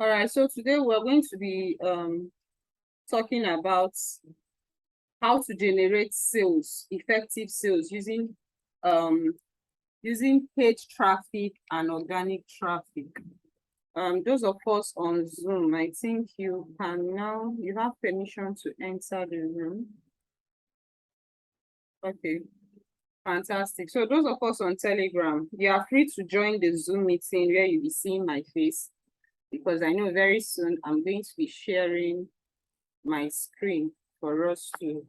All right, so today we're going to be talking about how to generate sales, effective sales using paid traffic and organic traffic. Those of us on Zoom, I think you have permission to enter the room. Okay, fantastic. So those of us on Telegram, you are free to join the Zoom meeting where you'll be seeing my face, because I know very soon I'm going to be sharing my screen for us to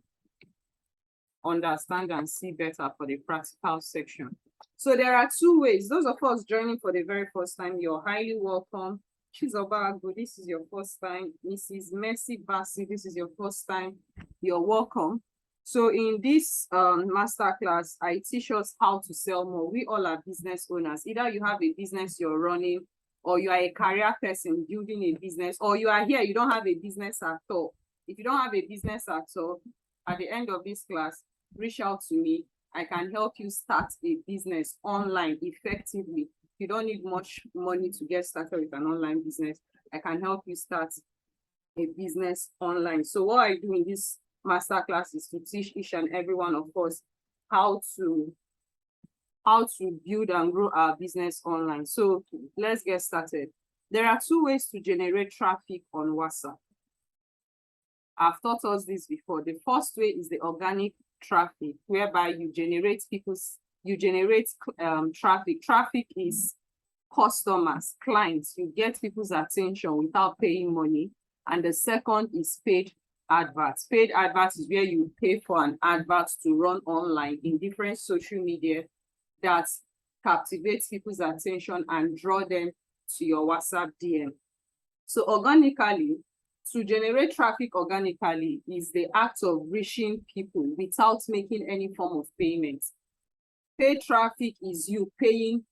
understand and see better for the practical section. So there are two ways. Those of us joining for the very first time, you're highly welcome. Chizobago, this is your first time. Mrs. Mercy Bassi, this is your first time. You're welcome. So in this masterclass, I teach us how to sell more. We all are business owners. Either you have a business you're running, or you are a career person building a business, or you are here, you don't have a business at all. If you don't have a business at all, at the end of this class, reach out to me. I can help you start a business online effectively. You don't need much money to get started with an online business. I can help you start a business online. So what I do in this masterclass is to teach each and every one of us how to build and grow our business online. So let's get started. There are two ways to generate traffic on WhatsApp. I've taught us this before. The first way is the organic traffic, whereby you generate traffic. Traffic is customers, clients. You get people's attention without paying money. And the second is paid adverts. Paid adverts is where you pay for an advert to run online in different social media that captivates people's attention and draw them to your WhatsApp DM. So organically, to generate traffic organically is the act of reaching people without making any form of payment. Paid traffic is you paying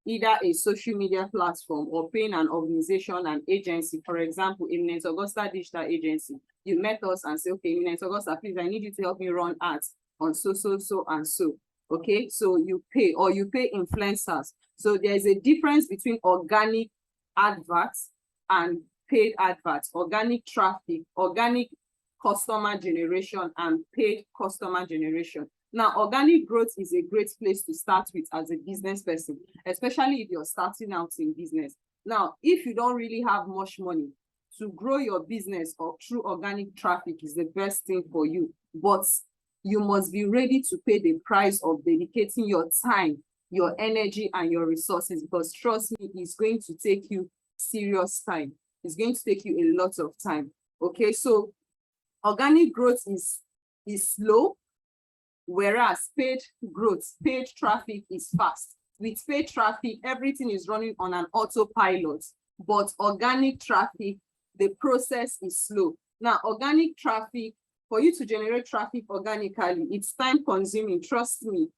either a social media platform or paying an organization, an agency. For example, Eminent Augusta Digital Agency. You met us and say, okay, Eminent Augusta, please, I need you to help me run ads on so, and so. Okay, so you pay, or you pay influencers. So there's a difference between organic adverts and paid adverts, organic traffic, organic customer generation, and paid customer generation. Now, organic growth is a great place to start with as a business person, especially if you're starting out in business. Now, if you don't really have much money, to grow your business or through organic traffic is the best thing for you. But you must be ready to pay the price of dedicating your time, your energy, and your resources, because trust me, it's going to take you serious time. It's going to take you a lot of time. Okay, so organic growth is slow, whereas paid growth, paid traffic is fast. With paid traffic, everything is running on an autopilot, but organic traffic, the process is slow. Now, organic traffic, for you to generate traffic organically, it's time consuming. Trust me,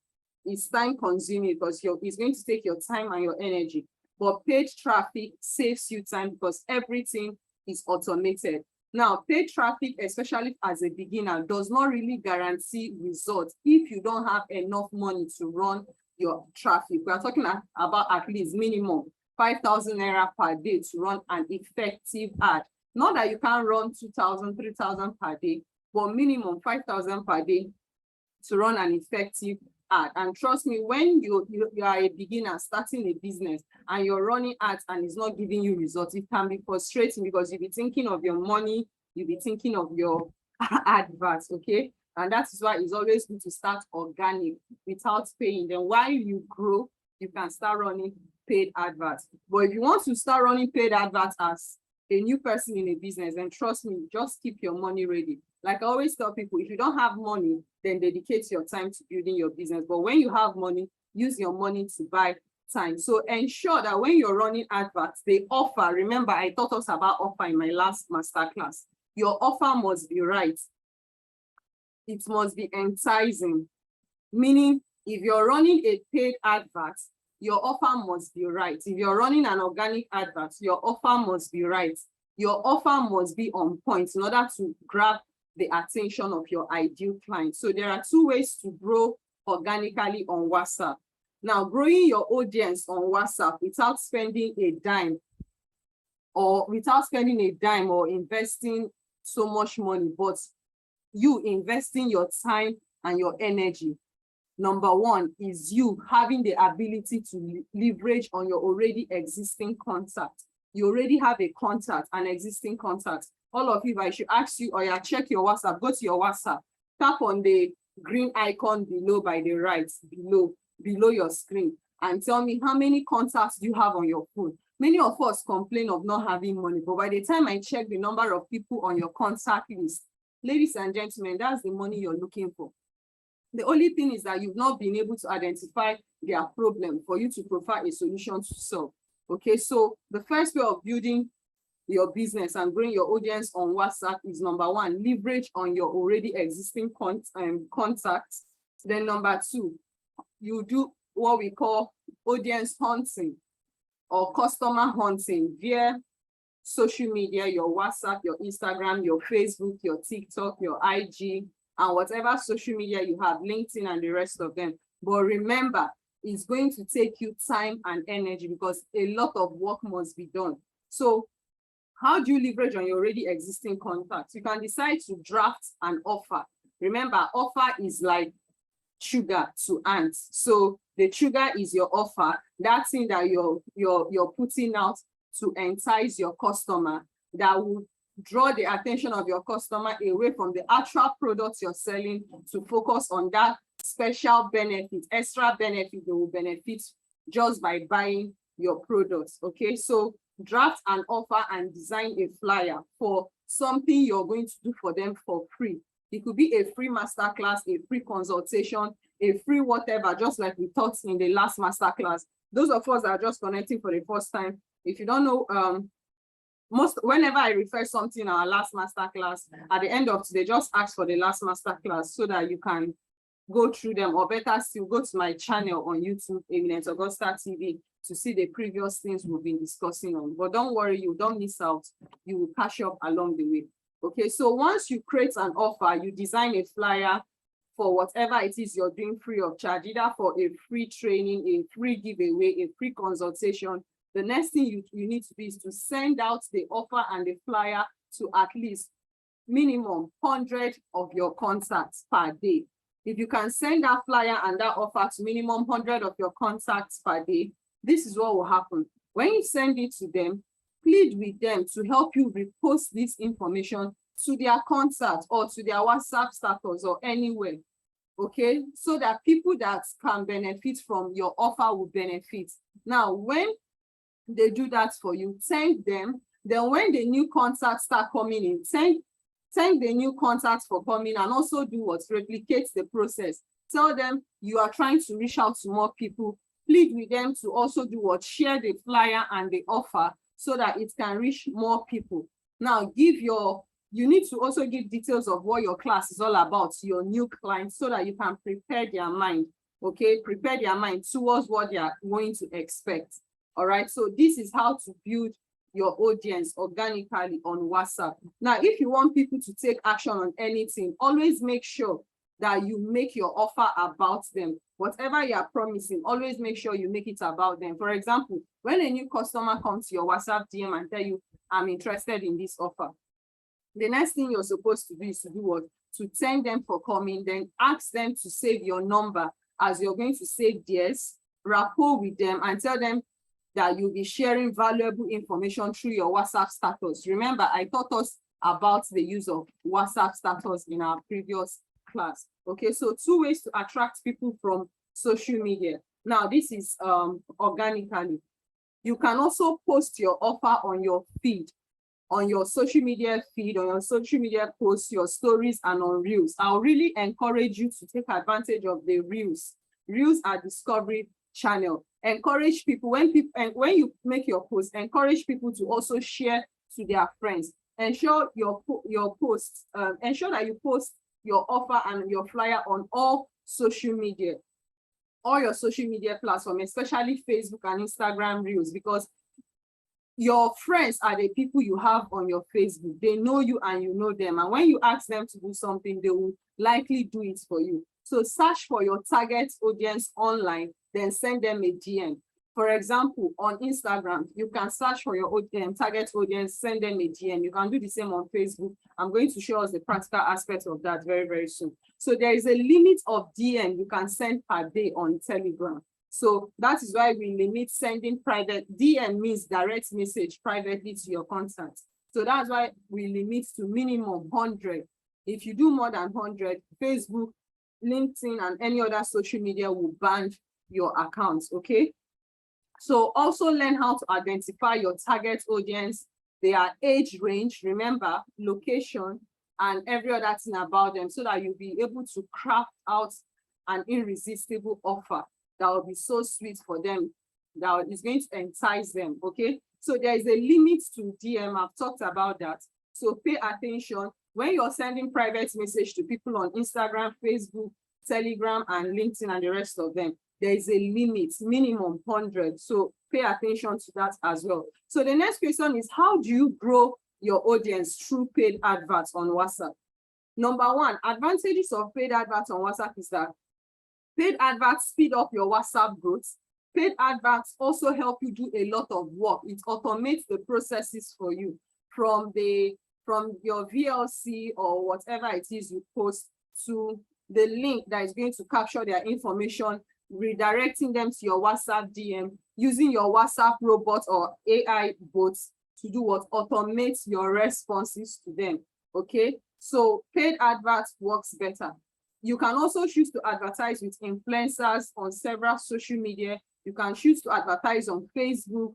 it's time consuming because it's going to take your time and your energy. But paid traffic saves you time because everything is automated. Now, paid traffic, especially as a beginner, does not really guarantee results if you don't have enough money to run your traffic. We are talking about at least minimum 5,000 naira per day to run an effective ad. Not that you can't run 2,000, 3,000 per day, but minimum 5,000 per day to run an effective ad. And trust me, when you are a beginner starting a business and you're running ads and it's not giving you results, it can be frustrating because you'll be thinking of your money, you'll be thinking of your adverts, okay? And that is why it's always good to start organic without paying. Then while you grow, you can start running paid adverts. But if you want to start running paid adverts as a new person in a business, then trust me, just keep your money ready. Like I always tell people, if you don't have money, then dedicate your time to building your business. But when you have money, use your money to buy time. So ensure that when you're running adverts, the offer, remember I taught us about offer in my last masterclass. Your offer must be right. It must be enticing. Meaning, if you're running a paid advert, your offer must be right. If you're running an organic advert, your offer must be right. Your offer must be on point in order to grab the attention of your ideal client. So there are two ways to grow organically on WhatsApp. Now, growing your audience on WhatsApp without spending a dime or without spending a dime or investing so much money, but you investing your time and your energy. Number one is you having the ability to leverage on your already existing contact. You already have a contact, an existing contact. All of you, if I should ask you, or yeah, check your WhatsApp, go to your WhatsApp, tap on the green icon below by the right, below your screen, and tell me how many contacts do you have on your phone. Many of us complain of not having money, but by the time I check the number of people on your contact list, ladies and gentlemen, that's the money you're looking for. The only thing is that you've not been able to identify their problem for you to provide a solution to solve. Okay, so the first way of building your business and growing your audience on WhatsApp is number one, leverage on your already existing contacts. Then number two, you do what we call audience hunting or customer hunting via social media, your WhatsApp, your Instagram, your Facebook, your TikTok, your IG, and whatever social media you have, LinkedIn and the rest of them. But remember, it's going to take you time and energy because a lot of work must be done. So how do you leverage on your already existing contacts? You can decide to draft an offer. Remember, offer is like sugar to ants. So the sugar is your offer, that thing that you're putting out to entice your customer, that will draw the attention of your customer away from the actual products you're selling to focus on that special benefit, extra benefit they will benefit just by buying your products. Okay, so draft an offer and design a flyer for something you're going to do for them for free. It could be a free masterclass, a free consultation, a free whatever, just like we taught in the last masterclass. Those of us that are just connecting for the first time, if you don't know, whenever I refer something in our last masterclass, at the end of today, just ask for the last masterclass so that you can go through them, or better still, go to my channel on YouTube, Eminent Augusta TV, to see the previous things we've been discussing on. But don't worry, you don't miss out. You will catch up along the way. Okay, so once you create an offer, you design a flyer for whatever it is you're doing free of charge, either for a free training, a free giveaway, a free consultation. The next thing you need to do is to send out the offer and the flyer to at least minimum 100 of your contacts per day. If you can send that flyer and that offer to minimum 100 of your contacts per day, this is what will happen. When you send it to them, plead with them to help you repost this information to their contact or to their WhatsApp status or anywhere. Okay, so that people that can benefit from your offer will benefit. Now, when they do that for you, thank them. Then when the new contacts start coming in, thank the new contacts for coming, and also do what? Replicates the process. Tell them you are trying to reach out to more people. Plead with them to also do what? Share the flyer and the offer so that it can reach more people. Now, you need to also give details of what your class is all about to your new clients so that you can prepare their mind, okay? Prepare their mind towards what they are going to expect, all right? So this is how to build your audience organically on WhatsApp. Now, if you want people to take action on anything, always make sure that you make your offer about them. Whatever you are promising, always make sure you make it about them. For example, when a new customer comes to your WhatsApp DM and tell you, I'm interested in this offer, the next thing you're supposed to do is to do what? To thank them for coming, then ask them to save your number as you're going to save theirs, rapport with them, and tell them that you'll be sharing valuable information through your WhatsApp status. Remember, I taught us about the use of WhatsApp status in our previous class. Okay, so 2 ways to attract people from social media. Now, this is organically. You can also post your offer on your feed, on your social media feed, on your social media posts, your stories, and on Reels. I'll really encourage you to take advantage of the Reels. Reels are discovery channel. Encourage people, when you make your post, encourage people to also share to their friends. Ensure your posts, ensure that you post your offer and your flyer on all social media, all your social media platforms, especially Facebook and Instagram Reels, because your friends are the people you have on your Facebook. They know you and you know them. And when you ask them to do something, they will likely do it for you. So search for your target audience online, then send them a DM. For example, on Instagram, you can search for your target audience, send them a DM. You can do the same on Facebook. I'm going to show us the practical aspects of that very, very soon. So there is a limit of DM you can send per day on Telegram. So that is why we limit sending private. DM means direct message privately to your contacts. So that's why we limit to minimum 100. If you do more than 100, Facebook, LinkedIn, and any other social media will ban your accounts, okay? So also learn how to identify your target audience, their age range, remember, location, and every other thing about them, so that you'll be able to craft out an irresistible offer that will be so sweet for them, that is going to entice them, okay? So there is a limit to DM. I've talked about that. So pay attention. When you're sending private message to people on Instagram, Facebook, Telegram, and LinkedIn, and the rest of them, there is a limit, minimum 100. So pay attention to that as well. So the next question is, how do you grow your audience through paid adverts on WhatsApp? Number one, advantages of paid adverts on WhatsApp is that paid adverts speed up your WhatsApp growth. Paid adverts also help you do a lot of work. It automates the processes for you from your VLC or whatever it is you post to the link that is going to capture their information, redirecting them to your WhatsApp DM, using your WhatsApp robot or AI bots to do what? Automates your responses to them, okay? So paid adverts works better. You can also choose to advertise with influencers on several social media. You can choose to advertise on Facebook,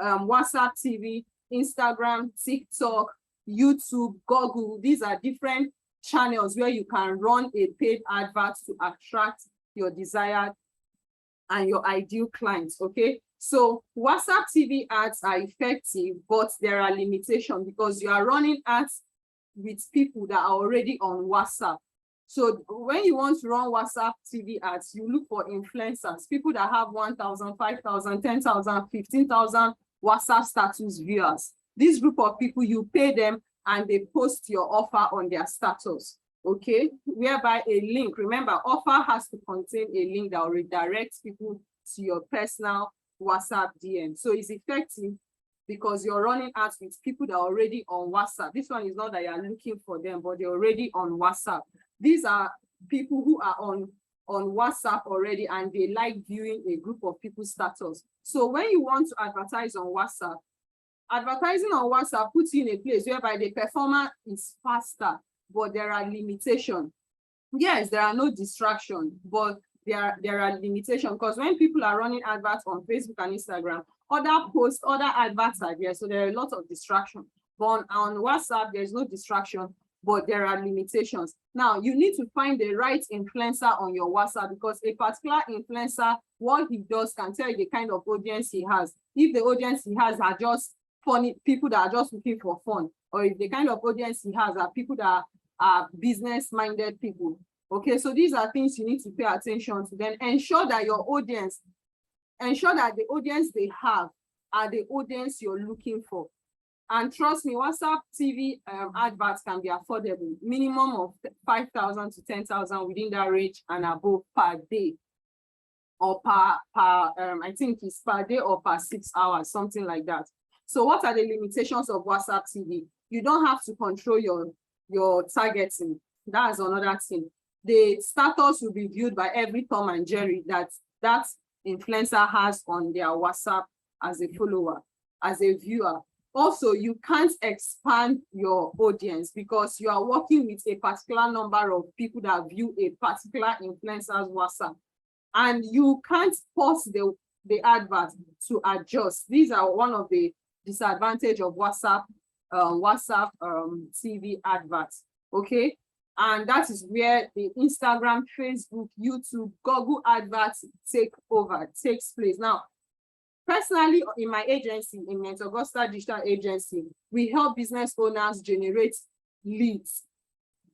WhatsApp TV, Instagram, TikTok, YouTube, Google. These are different channels where you can run a paid advert to attract your desired and your ideal clients, okay? So WhatsApp TV ads are effective, but there are limitations because you are running ads with people that are already on WhatsApp. So when you want to run WhatsApp TV ads, you look for influencers, people that have 1,000, 5,000, 10,000, 15,000 WhatsApp status viewers. This group of people, you pay them and they post your offer on their status, okay? Whereby a link, remember, offer has to contain a link that will redirect people to your personal WhatsApp DM. So it's effective because you're running ads with people that are already on WhatsApp. This one is not that you're looking for them, but they're already on WhatsApp. These are people who are on WhatsApp already and they like viewing a group of people's status. So when you want to advertise on WhatsApp, advertising on WhatsApp puts you in a place whereby the performer is faster, but there are limitations. Yes, there are no distractions, but there are limitations because when people are running adverts on Facebook and Instagram, other posts, other adverts are there, so there are a lot of distraction. But on WhatsApp, there's no distraction, but there are limitations. Now, you need to find the right influencer on your WhatsApp because a particular influencer, what he does can tell you the kind of audience he has. If the audience he has are just funny people that are just looking for fun, or if the kind of audience he has are people that are business-minded people. Okay, so these are things you need to pay attention to. Then ensure that the audience they have are the audience you're looking for. And trust me, WhatsApp TV adverts can be affordable, minimum of 5,000 to 10,000 within that range and above per day, or I think it's per day or per 6 hours, something like that. So what are the limitations of WhatsApp TV? You don't have to control your targeting. That's another thing. The status will be viewed by every Tom and Jerry that influencer has on their WhatsApp as a follower, as a viewer. Also, you can't expand your audience because you are working with a particular number of people that view a particular influencer's WhatsApp. And you can't pause the advert to adjust. These are one of the disadvantages of WhatsApp TV adverts, okay? And that is where the Instagram, Facebook, YouTube, Google adverts takes place. Now, personally, in my agency, in Mentorship Digital Agency, we help business owners generate leads.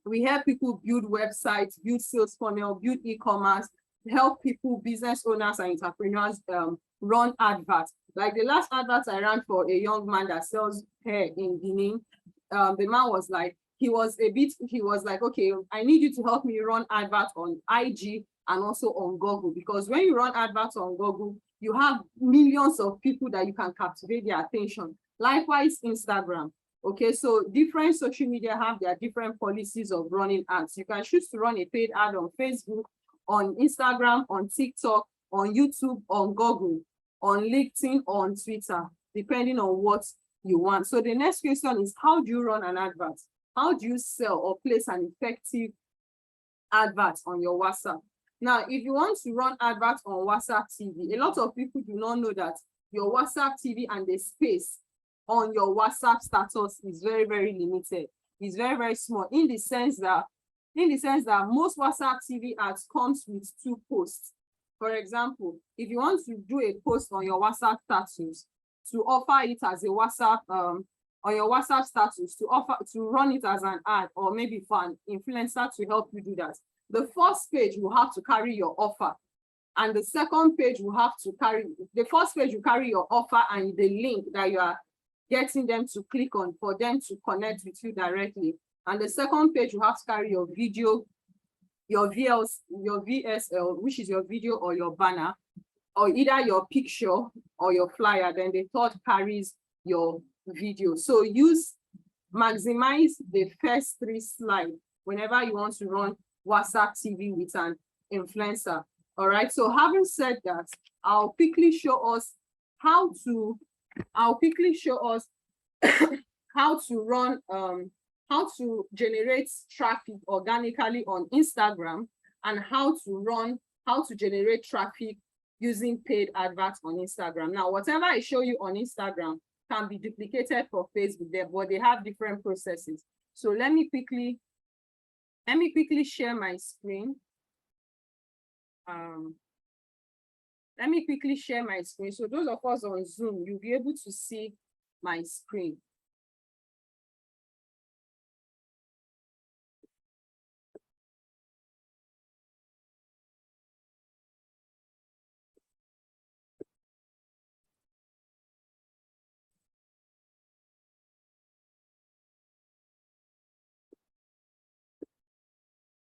We help people build websites, build sales funnel, build e-commerce, help people, business owners and entrepreneurs run adverts. Like the last advert I ran for a young man that sells hair in Benin, the man was like, he was like, okay, I need you to help me run adverts on IG and also on Google, because when you run adverts on Google, you have millions of people that you can captivate their attention. Likewise, Instagram. Okay, so different social media have their different policies of running ads. You can choose to run a paid ad on Facebook, on Instagram, on TikTok, on YouTube, on Google, on LinkedIn, on Twitter, depending on what you want. So the next question is, how do you run an advert? How do you sell or place an effective advert on your WhatsApp? Now, if you want to run adverts on WhatsApp TV, a lot of people do not know that your WhatsApp TV and the space on your WhatsApp status is very, very limited. It's very, very small in the sense that most WhatsApp TV ads comes with 2 posts. For example, if you want to do a post on your WhatsApp status to offer it as a WhatsApp on your WhatsApp status to run it as an ad, or maybe for an influencer to help you do that, the first page will have to carry your offer, and the second page will have to carry, the first page will carry your offer and the link that you are getting them to click on for them to connect with you directly. And the second page will have to carry your video, your VSL, which is your video or your banner, or either your picture or your flyer. Then the third carries your video. So maximize the first 3 slides whenever you want to run WhatsApp TV with an influencer. All right, so having said that, I'll quickly show us how to run how to generate traffic organically on Instagram, and how to generate traffic using paid adverts on Instagram. Now, whatever I show you on Instagram can be duplicated for Facebook there, but they have different processes. So let me quickly share my screen. Let me quickly share my screen. So those of us on Zoom, you'll be able to see my screen.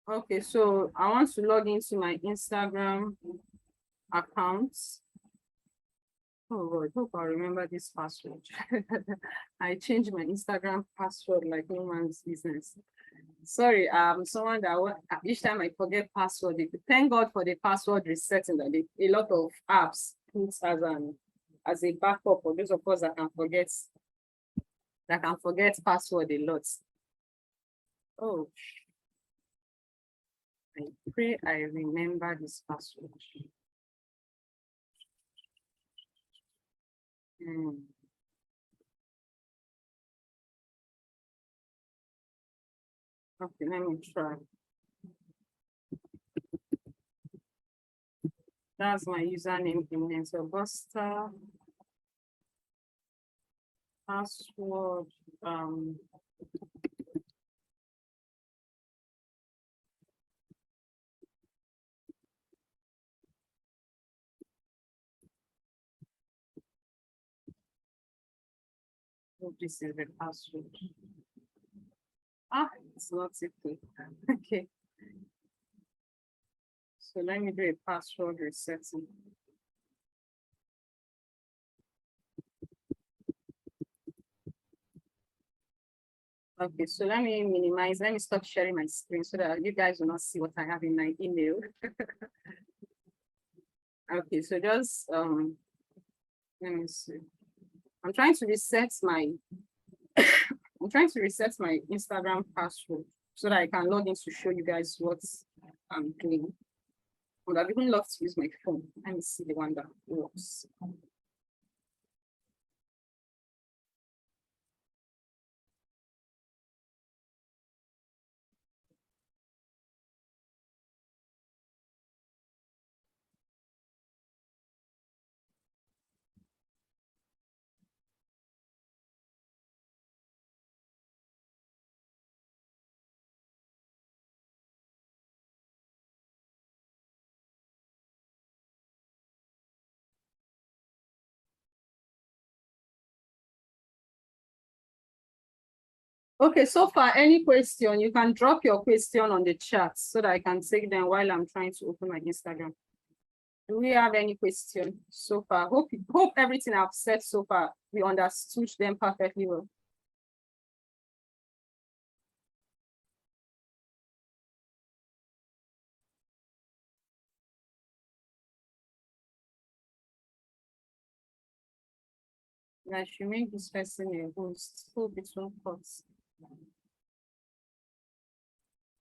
Okay, so I want to log into my Instagram account. Oh God, hope I remember this password. I changed my Instagram password like no man's business. Sorry, someone that each time I forget password. Thank God for the password resetting that a lot of apps put as a backup for those of us that can forget password a lot. Oh, I pray I remember this password. Okay, let me try. That's my username in Mentorship. Password. Oh, this is the password. It's not okay. Okay. So let me do a password resetting. Okay, so let me stop sharing my screen so that you guys will not see what I have in my email. Okay, so just let me see. I'm trying to reset my Instagram password so that I can log in to show you guys what I'm doing. But I'd even love to use my phone. Let me see the one that works. Okay, so far, any question, you can drop your question on the chat so that I can take them while I'm trying to open my Instagram. Do we have any question so far? Hope everything I've said so far, we understood them perfectly well. I should make this person a host. Hope it won't cut.